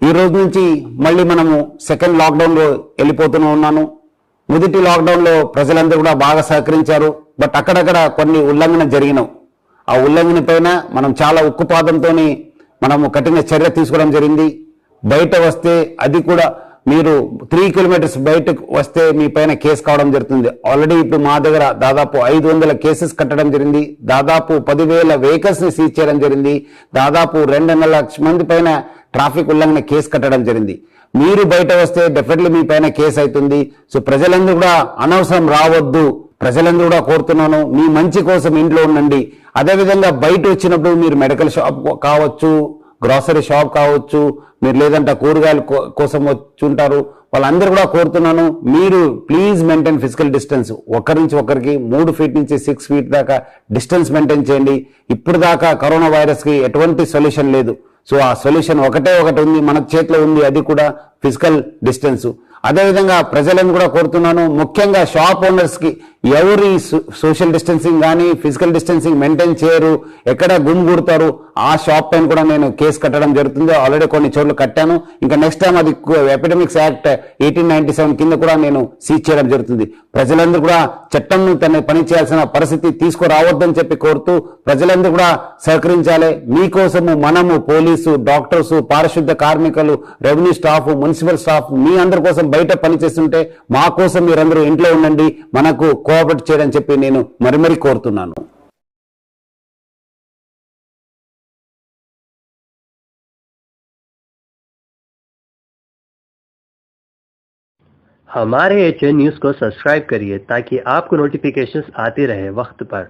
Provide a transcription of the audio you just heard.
ఈ రోజు నుంచి మళ్ళీ మనము సెకండ్ లాక్డౌన్లో వెళ్ళిపోతూనే ఉన్నాను. మొదటి లాక్డౌన్లో ప్రజలందరూ కూడా బాగా సహకరించారు. బట్ అక్కడక్కడ కొన్ని ఉల్లంఘన జరిగినావు. ఆ ఉల్లంఘన పైన మనం చాలా ఉక్కుపాదంతో మనము కఠిన చర్య తీసుకోవడం జరిగింది. బయట వస్తే అది కూడా మీరు 3 కిలోమీటర్స్ బయటకు వస్తే మీ పైన కేసు కావడం జరుగుతుంది. ఆల్రెడీ ఇప్పుడు మా దగ్గర దాదాపు 500 కేసెస్ కట్టడం జరిగింది. దాదాపు 10,000 వెహికల్స్ ని సీజ్ చేయడం జరిగింది. దాదాపు 2.5 లక్షల మంది పైన ట్రాఫిక్ ఉల్లంఘన కేసు కట్టడం జరిగింది. మీరు బయట వస్తే డెఫినెట్లీ మీ పైన కేసు అవుతుంది. సో ప్రజలందరూ కూడా అనవసరం రావద్దు. ప్రజలందరూ కూడా కోరుతున్నాను, మీ మంచి కోసం ఇంట్లో ఉండండి. అదేవిధంగా బయట వచ్చినప్పుడు మీరు మెడికల్ షాప్ కావచ్చు, గ్రాసరీ షాప్ కావచ్చు, మీరు లేదంటే కూరగాయల కోసం వచ్చి ఉంటారు, వాళ్ళందరూ కూడా కోరుతున్నాను, మీరు ప్లీజ్ మెయింటైన్ ఫిజికల్ డిస్టెన్స్. ఒకరి నుంచి ఒకరికి 3 ఫీట్ నుంచి 6 ఫీట్ దాకా డిస్టెన్స్ మెయింటైన్ చేయండి. ఇప్పుడు దాకా కరోనా వైరస్ కి ఎటువంటి సొల్యూషన్ లేదు. సో ఆ సొల్యూషన్ ఒకటే ఒకటి ఉంది, మన చేతిలో ఉంది, అది కూడా ఫిజికల్ డిస్టెన్స్. అదేవిధంగా ప్రజలను కూడా కోరుతున్నాను, ముఖ్యంగా షాప్ ఓనర్స్ కి ఎవరు సోషల్ డిస్టెన్సింగ్ కానీ ఫిజికల్ డిస్టెన్సింగ్ మెయింటైన్ చేయరు, ఎక్కడ గుమిగూడతారు, ఆ షాప్ పైన కూడా నేను కేసు కట్టడం జరుగుతుంది. ఆల్రెడీ కొన్ని చోట్ల కట్టాను. ఇంకా నెక్స్ట్ టైం అది ఎపిడమిక్స్ యాక్ట్ 1897 కింద కూడా నేను సీజ్ చేయడం జరుగుతుంది. ప్రజలందరూ కూడా చట్టంను తన పని చేయాల్సిన పరిస్థితి తీసుకురావద్దని చెప్పి కోరుతూ ప్రజలందరూ కూడా సహకరించాలి. మీకోసము మనము పోలీసు, డాక్టర్స్, పారిశుద్ధ కార్మికులు, రెవెన్యూ స్టాఫ్, మున్సిపల్ స్టాఫ్ మీ అందరి కోసం బయట పనిచేస్తుంటే మా కోసం మీరందరూ ఇంట్లో ఉండండి, మనకు కోఆపరేట్ చేయడం చెప్పి నేను మరీ కోరుతున్నాను. हमारे HN न्यूज़ को सब्सक्राइब करिए ताकि आपको नोटिफिकेशंस आते रहे वक्त पर।